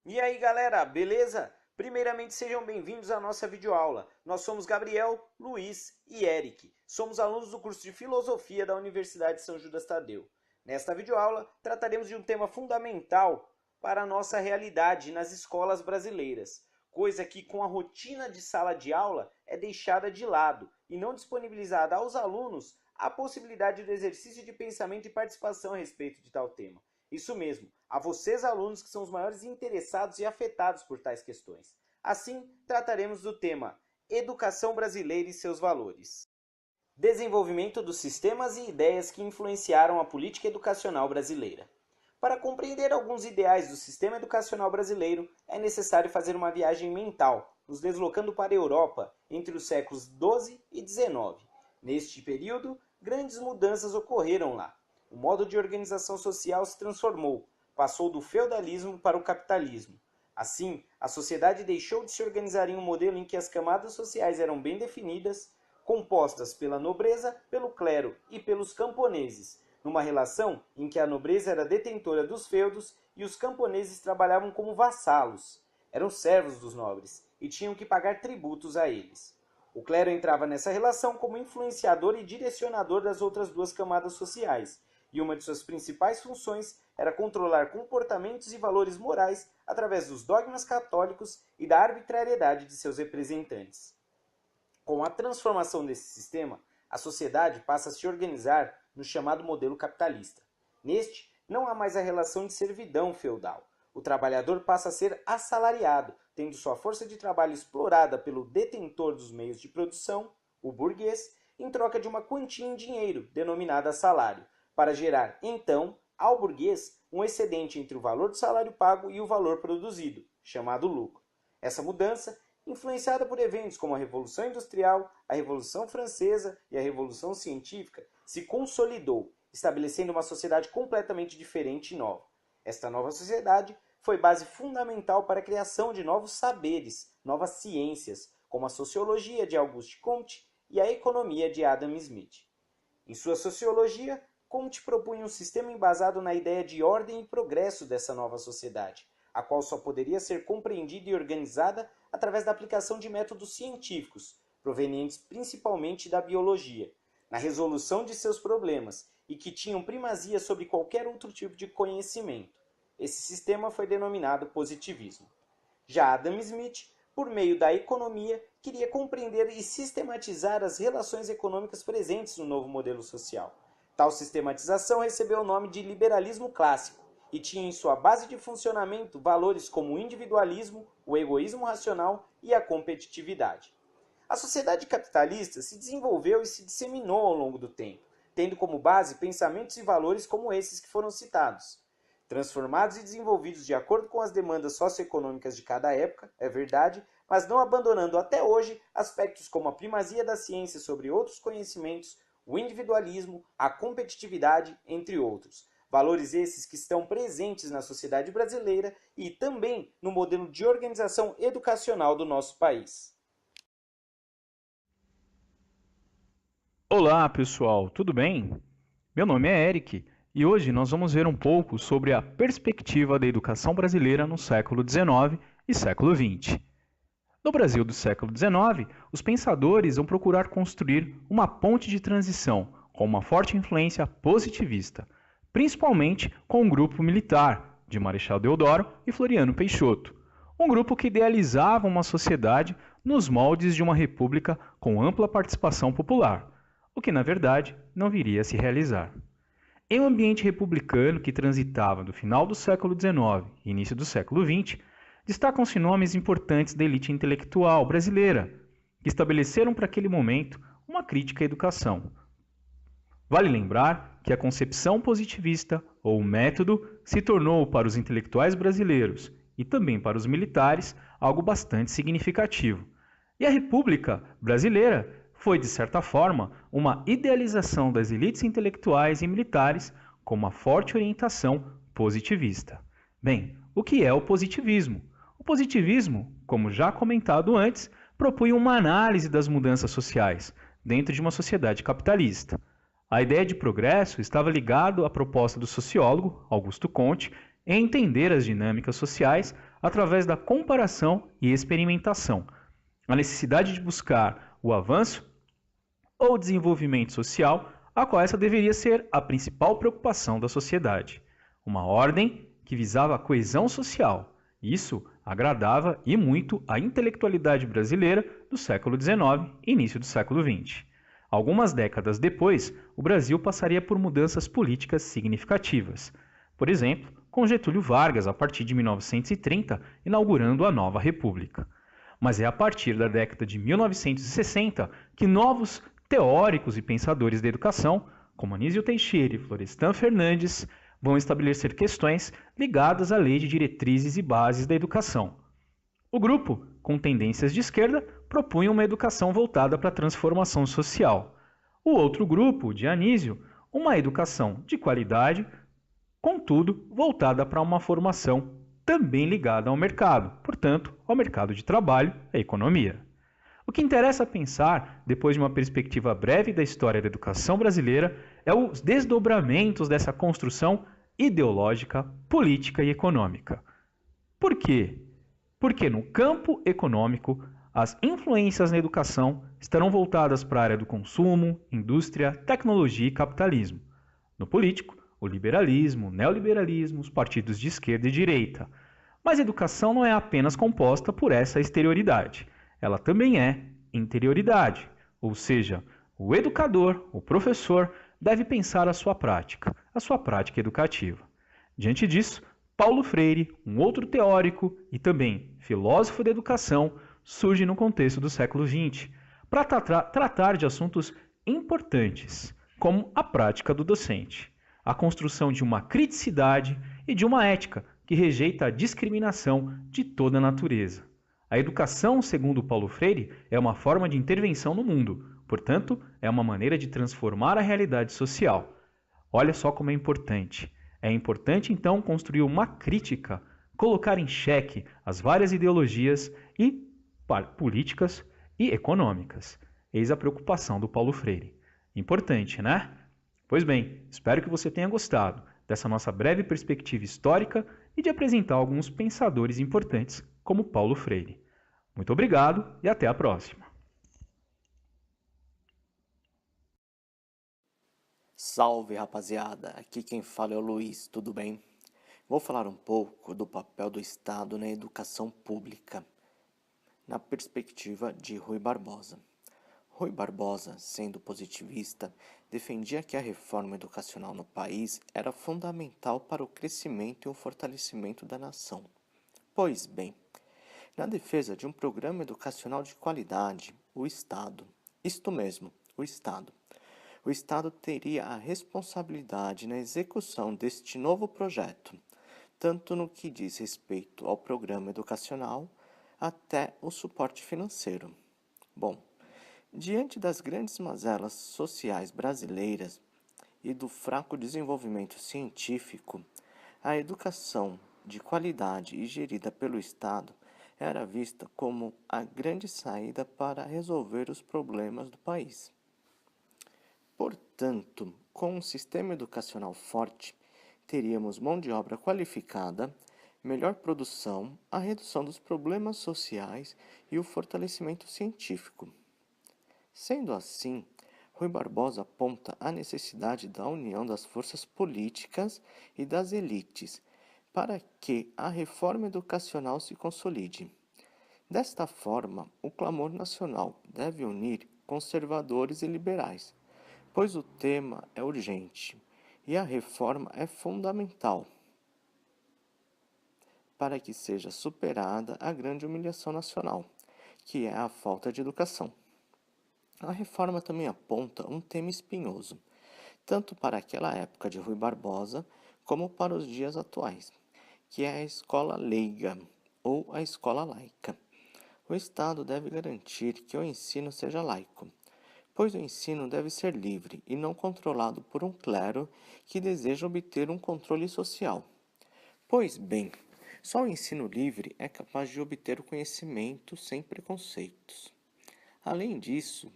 E aí galera, beleza? Primeiramente sejam bem-vindos à nossa videoaula. Nós somos Gabriel, Luiz e Eric. Somos alunos do curso de Filosofia da Universidade de São Judas Tadeu. Nesta videoaula trataremos de um tema fundamental para a nossa realidade nas escolas brasileiras, coisa que com a rotina de sala de aula é deixada de lado e não disponibilizada aos alunos a possibilidade do exercício de pensamento e participação a respeito de tal tema. Isso mesmo, a vocês alunos que são os maiores interessados e afetados por tais questões. Assim, trataremos do tema Educação Brasileira e seus valores. Desenvolvimento dos sistemas e ideias que influenciaram a política educacional brasileira. Para compreender alguns ideais do sistema educacional brasileiro, é necessário fazer uma viagem mental, nos deslocando para a Europa entre os séculos XII e XIX. Neste período, grandes mudanças ocorreram lá. O modo de organização social se transformou, passou do feudalismo para o capitalismo. Assim, a sociedade deixou de se organizar em um modelo em que as camadas sociais eram bem definidas, compostas pela nobreza, pelo clero e pelos camponeses, numa relação em que a nobreza era detentora dos feudos e os camponeses trabalhavam como vassalos. Eram servos dos nobres e tinham que pagar tributos a eles. O clero entrava nessa relação como influenciador e direcionador das outras duas camadas sociais, e uma de suas principais funções era controlar comportamentos e valores morais através dos dogmas católicos e da arbitrariedade de seus representantes. Com a transformação desse sistema, a sociedade passa a se organizar no chamado modelo capitalista. Neste, não há mais a relação de servidão feudal. O trabalhador passa a ser assalariado, tendo sua força de trabalho explorada pelo detentor dos meios de produção, o burguês, em troca de uma quantia em dinheiro, denominada salário, para gerar, então, ao burguês um excedente entre o valor do salário pago e o valor produzido, chamado lucro. Essa mudança, influenciada por eventos como a Revolução Industrial, a Revolução Francesa e a Revolução Científica, se consolidou, estabelecendo uma sociedade completamente diferente e nova. Esta nova sociedade foi base fundamental para a criação de novos saberes, novas ciências, como a sociologia de Auguste Comte e a economia de Adam Smith. Em sua sociologia, Comte propunha um sistema embasado na ideia de ordem e progresso dessa nova sociedade, a qual só poderia ser compreendida e organizada através da aplicação de métodos científicos, provenientes principalmente da biologia, na resolução de seus problemas e que tinham primazia sobre qualquer outro tipo de conhecimento. Esse sistema foi denominado positivismo. Já Adam Smith, por meio da economia, queria compreender e sistematizar as relações econômicas presentes no novo modelo social. Tal sistematização recebeu o nome de liberalismo clássico e tinha em sua base de funcionamento valores como o individualismo, o egoísmo racional e a competitividade. A sociedade capitalista se desenvolveu e se disseminou ao longo do tempo, tendo como base pensamentos e valores como esses que foram citados. Transformados e desenvolvidos de acordo com as demandas socioeconômicas de cada época, é verdade, mas não abandonando até hoje aspectos como a primazia da ciência sobre outros conhecimentos, o individualismo, a competitividade, entre outros. Valores esses que estão presentes na sociedade brasileira e também no modelo de organização educacional do nosso país. Olá pessoal, tudo bem? Meu nome é Eric e hoje nós vamos ver um pouco sobre a perspectiva da educação brasileira no século XIX e século XX. No Brasil do século XIX, os pensadores vão procurar construir uma ponte de transição com uma forte influência positivista, principalmente com um grupo militar, de Marechal Deodoro e Floriano Peixoto, um grupo que idealizava uma sociedade nos moldes de uma república com ampla participação popular, o que na verdade não viria a se realizar. Em um ambiente republicano que transitava do final do século XIX e início do século XX, destacam-se nomes importantes da elite intelectual brasileira, que estabeleceram para aquele momento uma crítica à educação. Vale lembrar que a concepção positivista, ou método, se tornou para os intelectuais brasileiros e também para os militares algo bastante significativo. E a República Brasileira foi, de certa forma, uma idealização das elites intelectuais e militares com uma forte orientação positivista. Bem, o que é o positivismo? O positivismo, como já comentado antes, propunha uma análise das mudanças sociais dentro de uma sociedade capitalista. A ideia de progresso estava ligada à proposta do sociólogo Augusto Comte, é entender as dinâmicas sociais através da comparação e experimentação. A necessidade de buscar o avanço ou desenvolvimento social, a qual essa deveria ser a principal preocupação da sociedade. Uma ordem que visava a coesão social. Isso agradava e muito a intelectualidade brasileira do século XIX e início do século XX. Algumas décadas depois, o Brasil passaria por mudanças políticas significativas. Por exemplo, com Getúlio Vargas, a partir de 1930, inaugurando a nova República. Mas é a partir da década de 1960 que novos teóricos e pensadores da educação, como Anísio Teixeira e Florestan Fernandes, vão estabelecer questões ligadas à Lei de Diretrizes e Bases da Educação. O grupo, com tendências de esquerda, propunha uma educação voltada para a transformação social. O outro grupo, de Anísio, uma educação de qualidade, contudo, voltada para uma formação também ligada ao mercado, portanto, ao mercado de trabalho e à economia. O que interessa pensar, depois de uma perspectiva breve da história da educação brasileira, é os desdobramentos dessa construção ideológica, política e econômica. Por quê? Porque no campo econômico, as influências na educação estarão voltadas para a área do consumo, indústria, tecnologia e capitalismo. No político, o liberalismo, o neoliberalismo, os partidos de esquerda e direita. Mas a educação não é apenas composta por essa exterioridade. Ela também é interioridade, ou seja, o educador, o professor, deve pensar a sua prática educativa. Diante disso, Paulo Freire, um outro teórico e também filósofo da educação, surge no contexto do século XX para tratar de assuntos importantes, como a prática do docente, a construção de uma criticidade e de uma ética que rejeita a discriminação de toda a natureza. A educação, segundo Paulo Freire, é uma forma de intervenção no mundo, portanto, é uma maneira de transformar a realidade social. Olha só como é importante. É importante, então, construir uma crítica, colocar em xeque as várias ideologias e políticas e econômicas. Eis a preocupação do Paulo Freire. Importante, né? Pois bem, espero que você tenha gostado dessa nossa breve perspectiva histórica e de apresentar alguns pensadores importantes como Paulo Freire. Muito obrigado e até a próxima. Salve, rapaziada! Aqui quem fala é o Luiz, tudo bem? Vou falar um pouco do papel do Estado na educação pública, na perspectiva de Rui Barbosa. Rui Barbosa, sendo positivista, defendia que a reforma educacional no país era fundamental para o crescimento e o fortalecimento da nação. Pois bem, na defesa de um programa educacional de qualidade, o Estado, isto mesmo, o Estado teria a responsabilidade na execução deste novo projeto, tanto no que diz respeito ao programa educacional, até o suporte financeiro. Bom, diante das grandes mazelas sociais brasileiras e do fraco desenvolvimento científico, a educação de qualidade e gerida pelo Estado era vista como a grande saída para resolver os problemas do país. Portanto, com um sistema educacional forte, teríamos mão de obra qualificada, melhor produção, a redução dos problemas sociais e o fortalecimento científico. Sendo assim, Rui Barbosa aponta a necessidade da união das forças políticas e das elites para que a reforma educacional se consolide. Desta forma, o clamor nacional deve unir conservadores e liberais, pois o tema é urgente e a reforma é fundamental para que seja superada a grande humilhação nacional, que é a falta de educação. A reforma também aponta um tema espinhoso, tanto para aquela época de Rui Barbosa como para os dias atuais, que é a escola leiga ou a escola laica. O Estado deve garantir que o ensino seja laico, pois o ensino deve ser livre e não controlado por um clero que deseja obter um controle social. Pois bem, só o ensino livre é capaz de obter o conhecimento sem preconceitos. Além disso,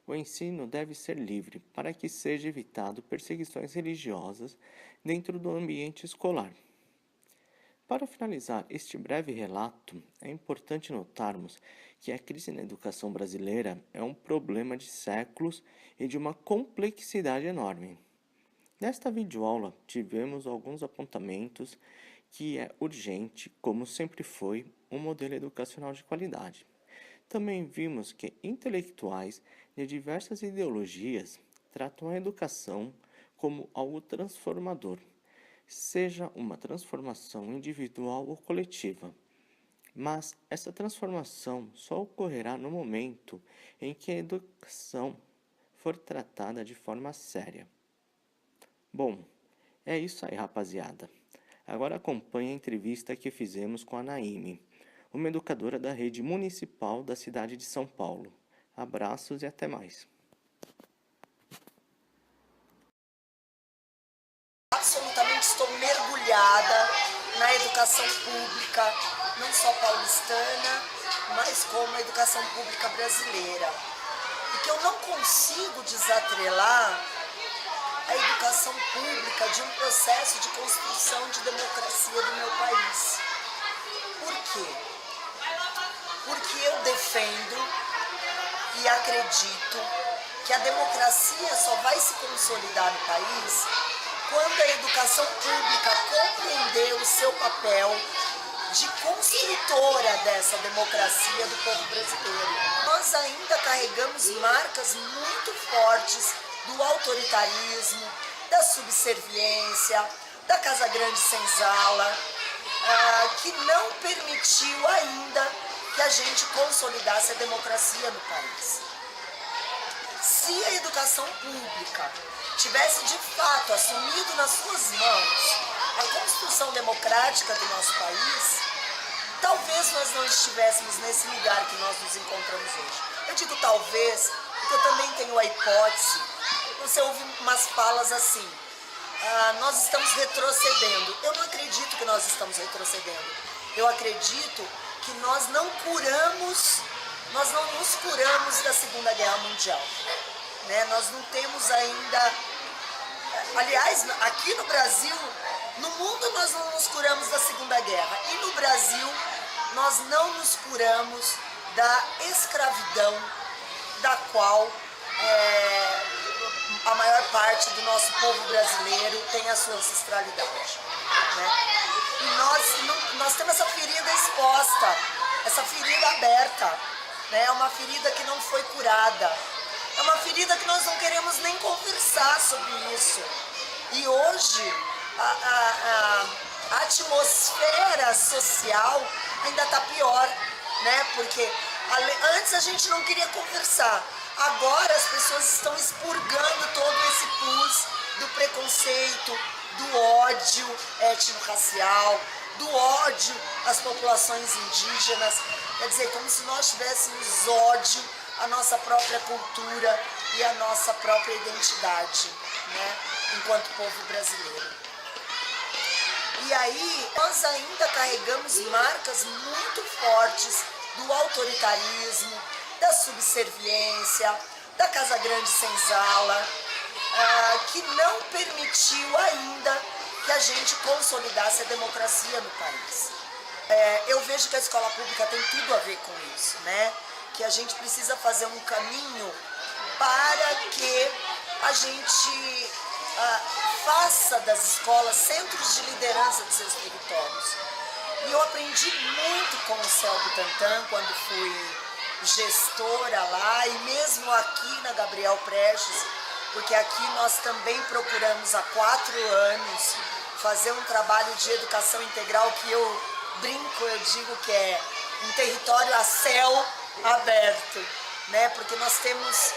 o ensino deve ser livre para que seja evitado perseguições religiosas dentro do ambiente escolar. Para finalizar este breve relato, é importante notarmos que a crise na educação brasileira é um problema de séculos e de uma complexidade enorme. Nesta videoaula, tivemos alguns apontamentos que é urgente, como sempre foi, um modelo educacional de qualidade. Também vimos que intelectuais de diversas ideologias tratam a educação como algo transformador, seja uma transformação individual ou coletiva. Mas essa transformação só ocorrerá no momento em que a educação for tratada de forma séria. Bom, é isso aí, rapaziada. Agora acompanhe a entrevista que fizemos com a Naime, uma educadora da rede municipal da cidade de São Paulo. Abraços e até mais. Absolutamente estou mergulhada na educação pública, não só paulistana, mas como a educação pública brasileira. E que eu não consigo desatrelar a educação pública de um processo de construção de democracia do meu país. Por quê? Porque eu defendo e acredito que a democracia só vai se consolidar no país quando a educação pública compreender o seu papel de construtora dessa democracia do povo brasileiro. Nós ainda carregamos marcas muito fortes do autoritarismo, da subserviência, da Casa Grande Senzala, que não permitiu ainda que a gente consolidasse a democracia no país. Se a educação pública tivesse de fato assumido nas suas mãos a construção democrática do nosso país, talvez nós não estivéssemos nesse lugar que nós nos encontramos hoje. Eu digo talvez, porque eu também tenho a hipótese. Você ouve umas falas assim, nós estamos retrocedendo. Eu não acredito que nós estamos retrocedendo. Eu acredito que nós não nos curamos da Segunda Guerra Mundial. Né? Nós não temos ainda... Aliás, aqui no Brasil, no mundo nós não nos curamos da Segunda Guerra. E no Brasil, nós não nos curamos da escravidão, da qual a maior parte do nosso povo brasileiro tem a sua ancestralidade. Né? E nós temos essa ferida exposta, essa ferida aberta. Né? É uma ferida que não foi curada. É uma ferida que nós não queremos nem conversar sobre isso. E hoje, a atmosfera social ainda está pior, né? Porque antes a gente não queria conversar. Agora as pessoas estão expurgando todo esse pus do preconceito, do ódio étnico-racial, do ódio às populações indígenas. Quer dizer, como se nós tivéssemos ódio à nossa própria cultura e à nossa própria identidade, né, enquanto povo brasileiro. E aí, nós ainda carregamos marcas muito fortes do autoritarismo, da subserviência, da Casa Grande Senzala, que não permitiu ainda que a gente consolidasse a democracia no país. Eu vejo que a escola pública tem tudo a ver com isso, né? Que a gente precisa fazer um caminho para que a gente faça das escolas centros de liderança de seus territórios. E eu aprendi muito com o Céu Butantan quando fui gestora lá, e mesmo aqui na Gabriel Prestes, porque aqui nós também procuramos há 4 anos fazer um trabalho de educação integral que eu brinco, eu digo que é um território a céu aberto, né? Porque nós temos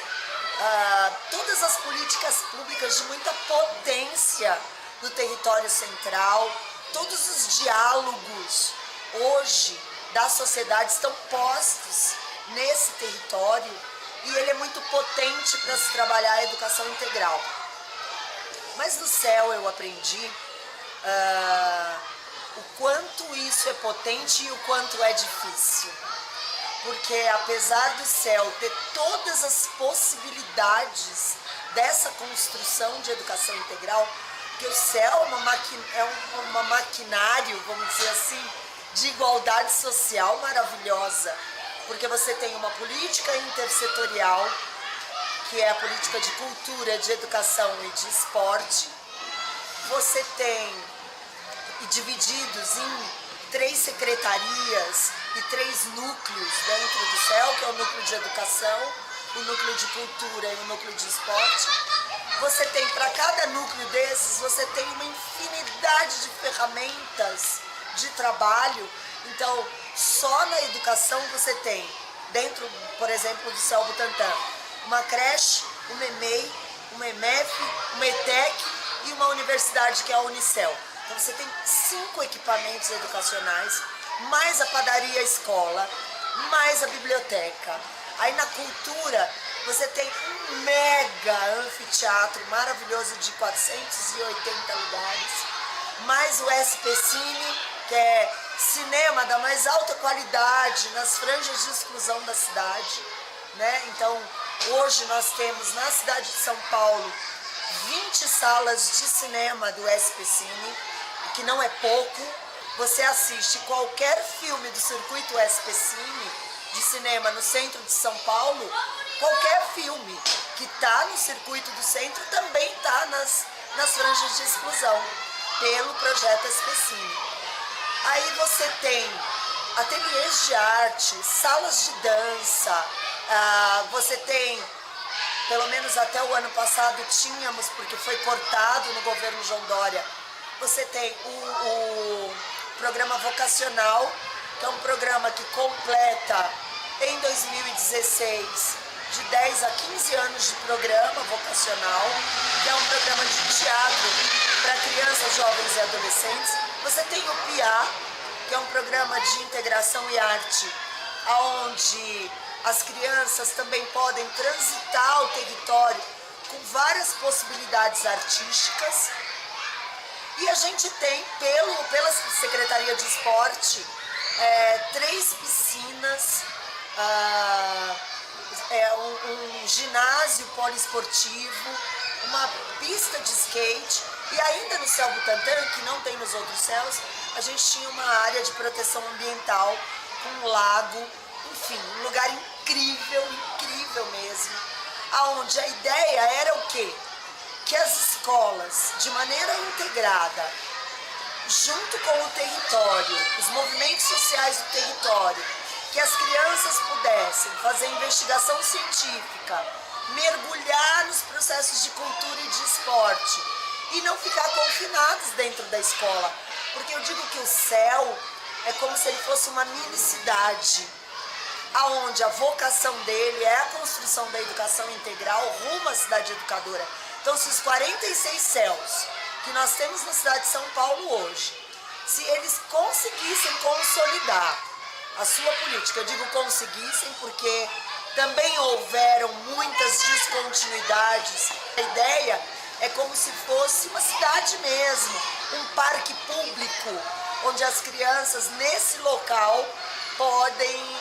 todas as políticas públicas de muita potência no território central, todos os diálogos hoje da sociedade estão postos nesse território e ele é muito potente para se trabalhar a educação integral. Mas no céu eu aprendi o quanto isso é potente e o quanto é difícil. Porque apesar do céu ter todas as possibilidades dessa construção de educação integral, Porque o CEL é um maquinário, vamos dizer assim, de igualdade social maravilhosa. Porque você tem uma política intersetorial, que é a política de cultura, de educação e de esporte. Você tem divididos em 3 secretarias e 3 núcleos dentro do CEL, que é o núcleo de educação, o núcleo de cultura e o núcleo de esporte. Você tem, para cada núcleo desses, você tem uma infinidade de ferramentas de trabalho. Então, só na educação você tem, dentro, por exemplo, do CEL Butantã, uma creche, uma EMEI, uma EMEF, uma ETEC e uma universidade que é a Unicel. Então você tem 5 equipamentos educacionais, mais a padaria escola, mais a biblioteca. Aí na cultura você tem um mega anfiteatro maravilhoso de 480 lugares, mais o SP Cine, que é cinema da mais alta qualidade nas franjas de exclusão da cidade, né? Então hoje nós temos na cidade de São Paulo 20 salas de cinema do SP Cine, que não é pouco. Você assiste qualquer filme do circuito SP Cine de cinema no centro de São Paulo, qualquer filme que está no circuito do centro também está nas franjas de exclusão, pelo projeto SP Cine. Aí você tem ateliês de arte, salas de dança, você tem, pelo menos até o ano passado tínhamos, porque foi cortado no governo João Dória, você tem o programa vocacional, que é um programa que completa em 2016 de 10 a 15 anos de programa vocacional, que é um programa de teatro para crianças, jovens e adolescentes. Você tem o PIA, que é um programa de integração e arte, onde as crianças também podem transitar o território com várias possibilidades artísticas. E a gente tem, pela Secretaria de Esporte, 3 piscinas, um ginásio poliesportivo, uma pista de skate, e ainda no CEL Butantã, que não tem nos outros céus, a gente tinha uma área de proteção ambiental, com um lago, enfim, um lugar incrível, incrível mesmo, aonde a ideia era o quê? Que as escolas, de maneira integrada, junto com o território, os movimentos sociais do território, que as crianças pudessem fazer investigação científica, mergulhar nos processos de cultura e de esporte e não ficar confinados dentro da escola. Porque eu digo que o CEL é como se ele fosse uma mini cidade, aonde a vocação dele é a construção da educação integral rumo à cidade educadora. Então, se os 46 CELs que nós temos na cidade de São Paulo hoje, se eles conseguissem consolidar a sua política, eu digo conseguissem porque também houveram muitas descontinuidades. A ideia é como se fosse uma cidade mesmo, um parque público, onde as crianças nesse local podem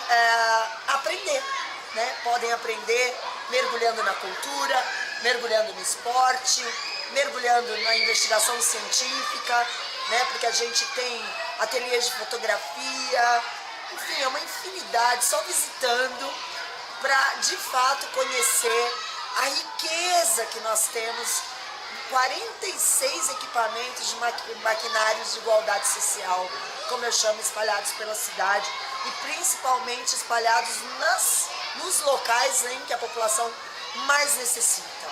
aprender, né? Podem aprender mergulhando na cultura, mergulhando no esporte, mergulhando na investigação científica, né? Porque a gente tem ateliês de fotografia, enfim, é uma infinidade, só visitando para de fato conhecer a riqueza que nós temos, 46 equipamentos de maquinários de igualdade social, como eu chamo, espalhados pela cidade e principalmente espalhados nos locais em que a população mais necessita.